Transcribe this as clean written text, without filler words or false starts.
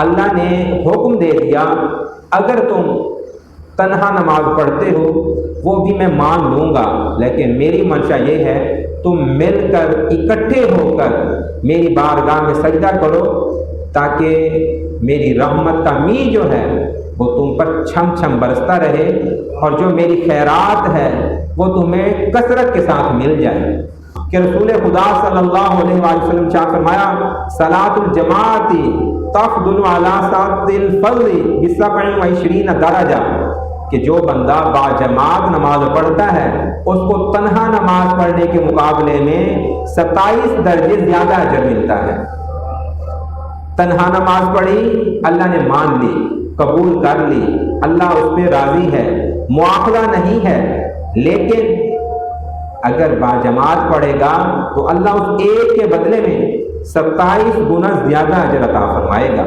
اللہ نے حکم دے دیا اگر تم تنہا نماز پڑھتے ہو وہ بھی میں مان لوں گا، لیکن میری منشا یہ ہے تم مل کر اکٹھے ہو کر میری بارگاہ میں سجدہ کرو تاکہ میری رحمت کا می جو ہے وہ تم پر چھم چھم برستا رہے اور جو میری خیرات ہے وہ تمہیں کثرت کے ساتھ مل جائے۔ کہ رسول خدا صلی اللہ علیہ وآلہ وسلم شاہ فرمایا صلاۃ الجماعت تفضل علی صلاۃ الفضل ب27 درجہ، کہ جو بندہ باجماعت نماز پڑھتا ہے اس کو تنہا نماز پڑھنے کے مقابلے میں 27 درجے زیادہ اجر ملتا ہے۔ تنہا نماز پڑھی، اللہ نے مان لی، قبول کر لی، اللہ اس پہ راضی ہے، مواخذہ نہیں ہے، لیکن اگر باجماعت پڑھے گا تو اللہ اس ایک کے بدلے میں 27 گنا زیادہ اجر عطا فرمائے گا۔